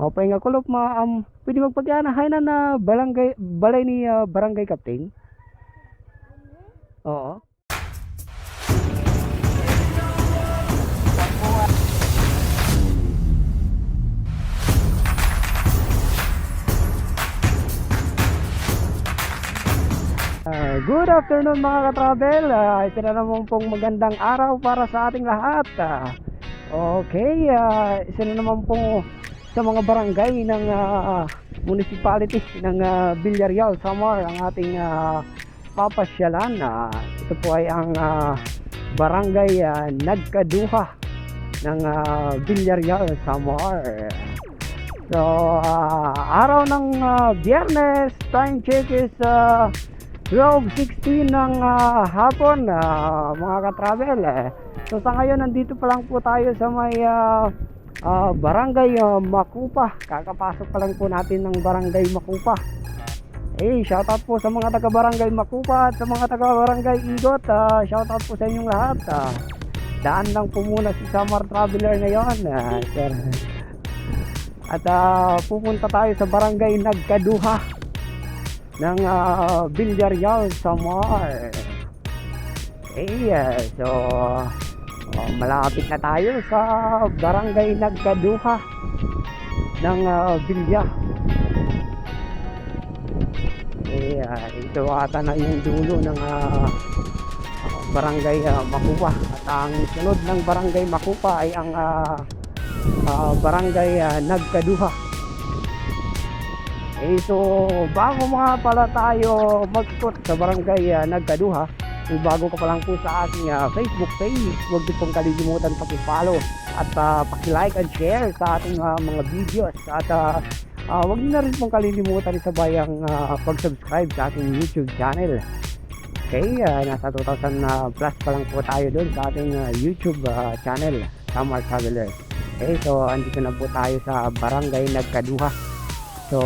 Hopay nga kulop pwede magpaganahay na barangay balay ni barangay captain. Oo. Good afternoon mga ka-travel. Ito na naman pong magandang araw para sa ating lahat. Okay, isa na naman pong sa mga barangay ng municipality ng Villarreal, Samar ang ating papasyalan. Ito po ay ang barangay Nagkaduha ng Villarreal, Samar. So, araw ng Biyernes, time check is 12:16 ng hapon, mga ka-travel. So sa ngayon nandito pa lang po tayo sa may barangay Makupa. Kakapasok pa lang po natin ng barangay Makupa. Shoutout po sa mga taga barangay Makupa at sa mga taga barangay Igot. Shoutout po sa inyong lahat. Daan lang po muna si Samar Traveler ngayon, sir. At pupunta tayo sa barangay Nagkaduha ng Villarreal, Samar. So malapit na tayo sa barangay Nagkaduha ng Villa. Ito ata na yung dulo ng barangay Makupa. At ang sunod ng barangay Makupa ay ang barangay Nagkaduha. So bago mga pala tayo mag-ikot sa barangay Nagkaduha, bago ka pa lang po sa aking Facebook page, huwag niyo pong kalilimutan paki-follow at paki-like and share sa ating mga videos. At huwag niyo na rin pong kalilimutan isabay ang pag-subscribe sa ating YouTube channel. Okay, nasa 2,000 plus pa lang po tayo doon sa ating YouTube channel, Samar Traveler. So andito na po tayo sa barangay Nagkaduha. So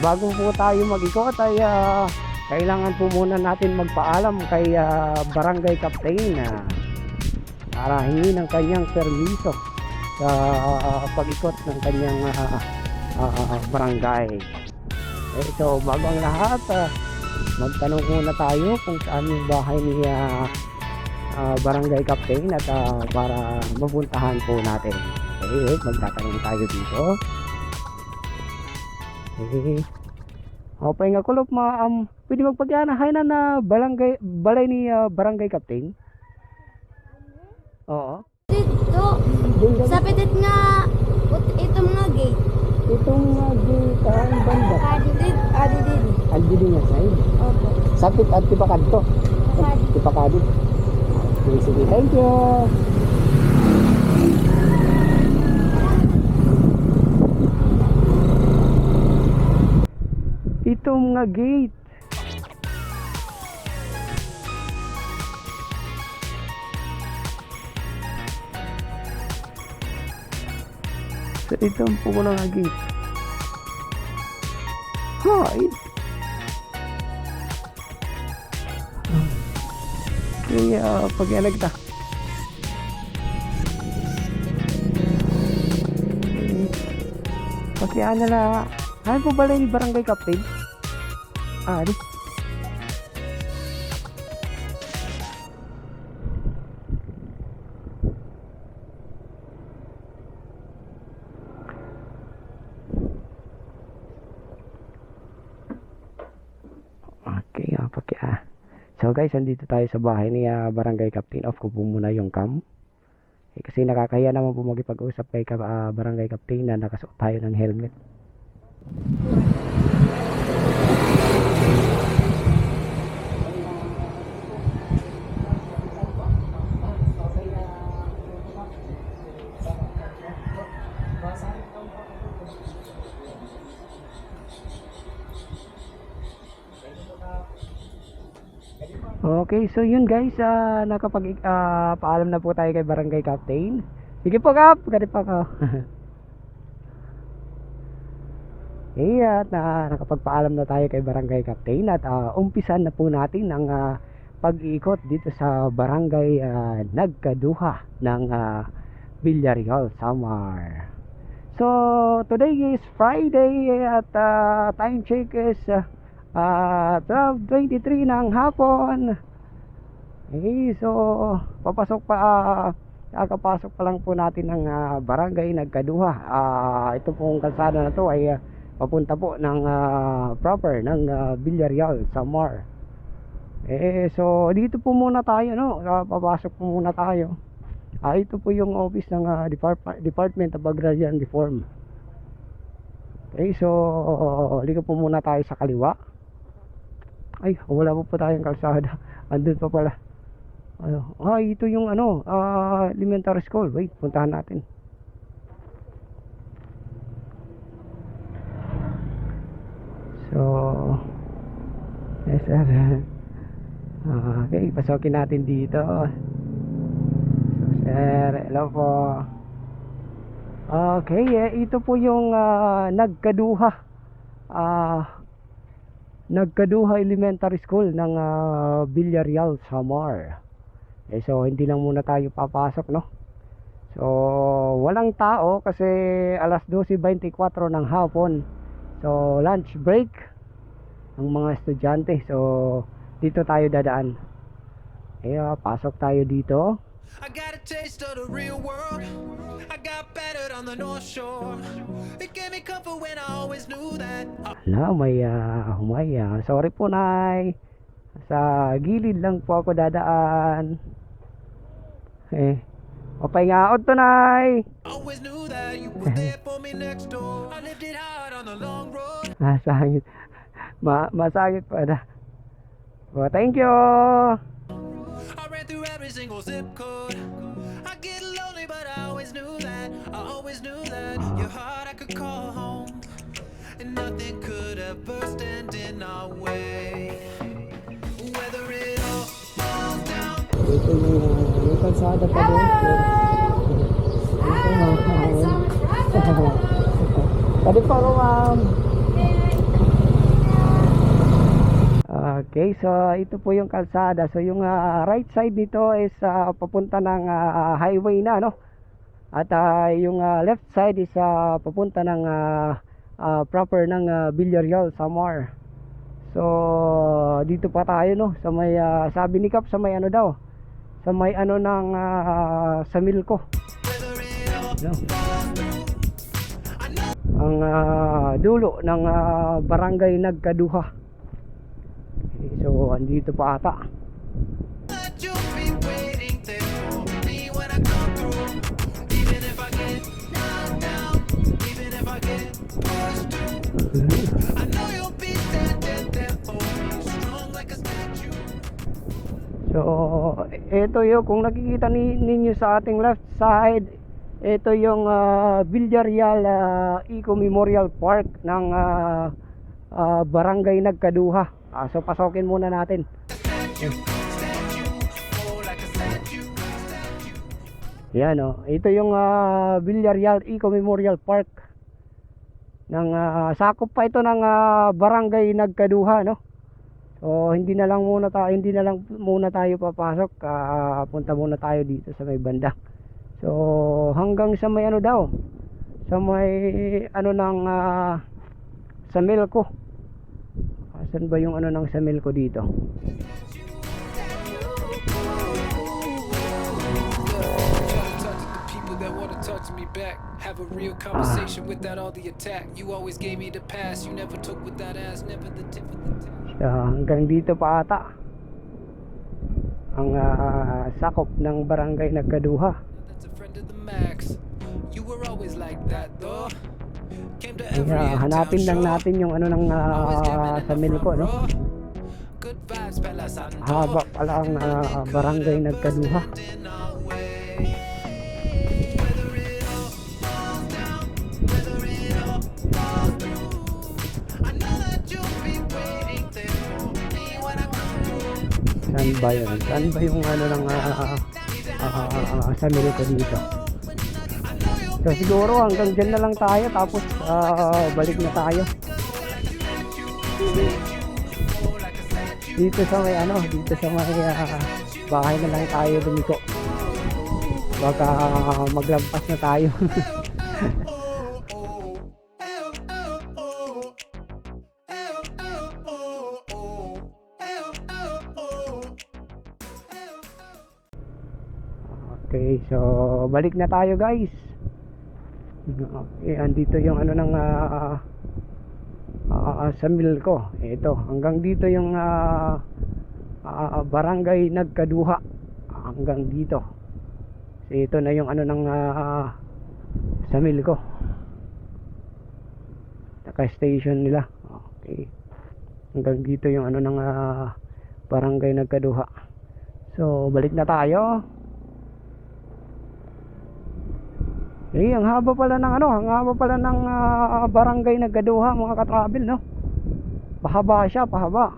bago po tayo mag-ikot ay kailangan po muna natin magpaalam kay barangay captain para hingi ng kanyang permiso sa pag-ikot ng kanyang barangay. So bago ang lahat, magtanong muna tayo kung saan yung bahay ni barangay captain at para mapuntahan po natin. Magtatanong tayo dito. Hopay nga kulop pwede magpaganahay na barangay balay ni barangay captain. Oo. Dito sa pitit nga ito mga gate. Itong gate ang banda. Adidin nga side. Opo. Sapit at tipakadto. Tipakadit. Sige, thank you. Itong nga gate. So itong po ko nga gate. Hide. Kaya pag-alag ta. Pagkaya na ano po balay ni barangay captain? Di. Okay, so guys, andito tayo sa bahay ni barangay captain. Off ko po muna yung cam. Kasi nakakahiya naman po magipag-usap kay barangay captain na nakasuot tayo ng helmet. Okay, so yun guys, paalam na po tayo kay barangay captain. Sige po kap, ganit pa ka. At nakapagpaalam na tayo kay barangay captain at umpisan na po natin ang pag-iikot dito sa barangay Nagkaduha ng Villarreal, Samar. So today is Friday at time check is 12:23 ng hapon. Okay, so kakapasok pa lang po natin ng barangay Nagkaduha. Ito pong kalsada na to ay papunta po ng proper ng Villarreal, Samar. So dito po muna tayo, no? Papasok po muna tayo. Ito po yung office ng Department of Agrarian Reform. Okay, so liga po muna tayo sa kaliwa. Ay, wala po tayong kalsada. Andun pa pala. Ito yung elementary school. Wait, puntahan natin. So yes sir. Okay, pasokin natin dito. So sir, hello po. Okay, ito po yung Nagkaduha Elementary School ng Villarreal, Samar. So hindi lang muna tayo papasok, no? So walang tao kasi alas 12:24 ng hapon. So lunch break ng mga estudyante. So dito tayo dadaan. Pasok tayo dito. I got a taste of the real world. I got battered on the North Shore. It gave me comfort when I always knew that. May sorry po, Nay. Sa gilid lang po ako dadaan. Papahingaot to, Nay. Always knew that you were there for me next door. I lived it hard on the long road. Masangit. Masangit pa na. Thank you. I ran through every single zip code. I get lonely, but I always knew that. I always knew that your heart I could call home, and nothing could ever stand in our way. Whether it all falls down. Ito yung kalsada pa doon. Pwede pa ako, ma'am. Okay, so ito po yung kalsada. So yung right side nito is papunta ng highway na, no? At yung left side is papunta ng proper ng Villarreal, Samar. So dito pa tayo, no? Sa may sabi ni Kap sa may daw. Sa may ng sa Milko. No? Ang dulo ng barangay Nagkaduha. So andito pa ata. That you'll be waiting there for me when I come through. Even if I get knocked down, even if I get pushed through, I know you'll be standing there for me, strong like a statue. So ito yung kung nakikita ninyo sa ating left side, ito yung Villarreal Eco Memorial Park ng barangay Nagkaduha. So pasokin muna natin. Yan, ito yung Villarreal Eco Memorial Park ng sakop pa ito ng barangay Nagkaduha, no? So hindi na lang muna tayo papasok. Punta muna tayo dito sa may banda. So hanggang sa may daw, sa may ng sa Milko. Saan ba yung ng sa Milko dito? Talk to me back, have a real conversation without all the attack. You always gave me the pass, you never took with that ass, never the tip of the tap. Hanggang dito pa ata ang sakop ng barangay Nagkaduha. That's a friend of the max. You were always like that though. Came to every Hanapin lang natin yung ng sa Milko, no? Good vibes, pelas on Haba pala ang barangay Nagkaduha. Saan ba yun? Saan ba yung sa Milko dito? So siguro hanggang dyan na lang tayo, tapos balik na tayo dito sa may bahay na lang tayo lumiko. Baka maglampas na tayo. Okay, so balik na tayo guys. Okay, andito yung ano ng sa mill ko. Ito, hanggang dito yung barangay Nagkaduha. Hanggang dito. So ito na yung ano ng sa mill ko. Naka-station nila. Okay. Hanggang dito yung ano ng barangay Nagkaduha. So balik na tayo. Eh, ang haba pala ng ano, ang haba pala ng barangay Nagkaduha, mga ka-travel, no? Pahaba siya, pahaba.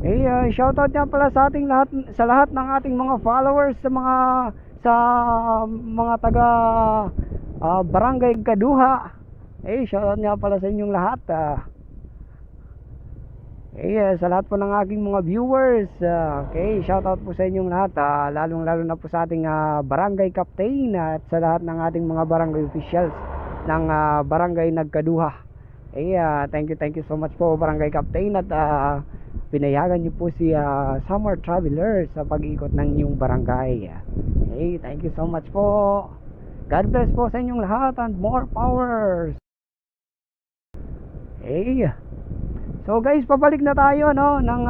Eh, shoutout nga pala sa ating lahat, sa lahat ng ating mga followers, sa mga taga barangay Nagkaduha. Eh, shoutout nga pala sa inyong lahat. Sa lahat po ng aking mga viewers, okay, shoutout po sa inyong lahat, lalong-lalo na po sa ating barangay captain at sa lahat ng ating mga barangay officials ng barangay Nagkaduha. Thank you so much po barangay captain at pinayagan niyo po si Summer Traveler sa pag-ikot ng inyong barangay. Thank you so much po. God bless po sa inyong lahat and more powers. So guys, pabalik na tayo, no, ng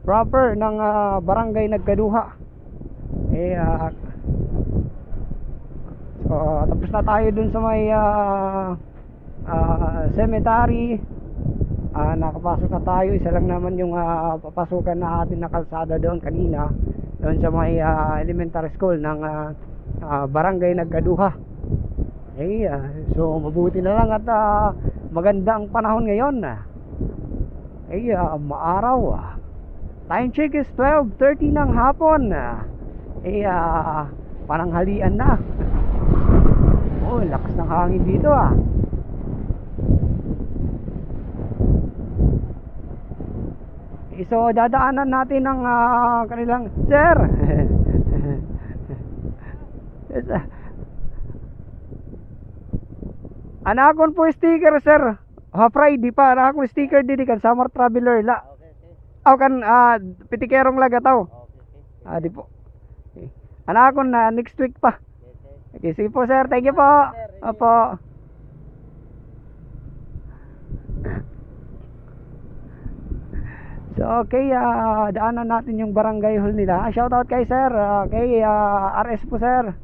proper ng barangay Nagkaduha. So tapos na tayo dun sa may cemetery. Nakapasok na tayo. Isa lang naman yung papasukan na atin na kalsada doon kanina, doon sa may elementary school ng barangay Nagkaduha. So mabuti na lang at maganda ang panahon ngayon. Maaraw. Time check is 12:30 ng hapon. Pananghalian na. Oh, lakas ng hangin dito So dadaanan natin ang kanilang sir. Anakon po sticker sir. Friday pa anakon sticker didi kan Summer Traveler la. Aw kan pitikerong lagataw. Di po. Anakon na next week pa. Okay, sige po sir. Thank you po. Opo. So okay, daanan natin yung barangay hall nila. Shoutout kay sir, kay RS po sir.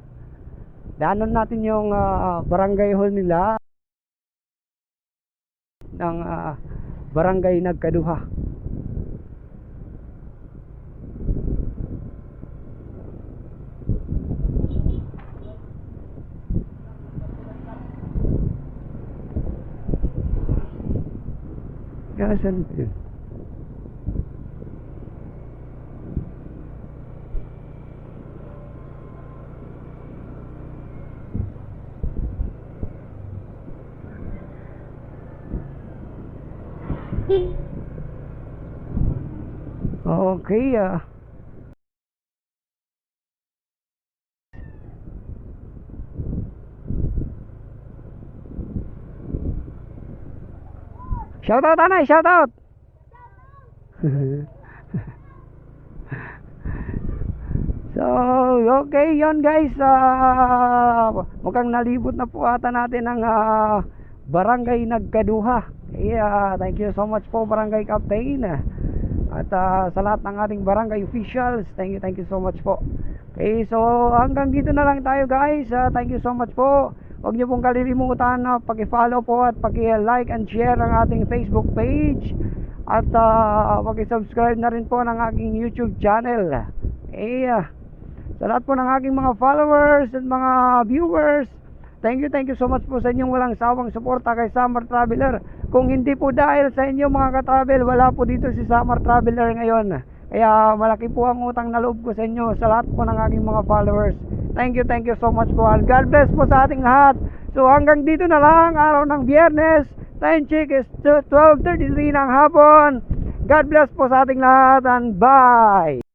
Daanan natin yung barangay hall nila ng barangay Nagkaduha. Gasan yun. Okay, shoutout anay, shoutout. So, okay yon guys. Mukhang nalibot na po ata natin ang barangay Nagkaduha. Thank you so much po barangay captain. At sa lahat ng ating barangay officials, thank you so much po. Okay, so hanggang dito na lang tayo guys. Thank you so much po. Huwag niyo pong kalilimutan na paki-follow po at paki-like and share ang ating Facebook page. At paki-subscribe na rin po ng aking YouTube channel. Sa lahat po ng aking mga followers at mga viewers, thank you so much po sa inyong walang sawang suporta kay Summer Traveler. Kung hindi po dahil sa inyo mga ka-travel, wala po dito si Summer Traveler ngayon. Kaya malaki po ang utang na loob ko sa inyo, sa lahat po ng aking mga followers. Thank you so much po. And God bless po sa ating lahat. So hanggang dito na lang, araw ng Biyernes. Time check is 12:33 ng hapon. God bless po sa ating lahat and bye.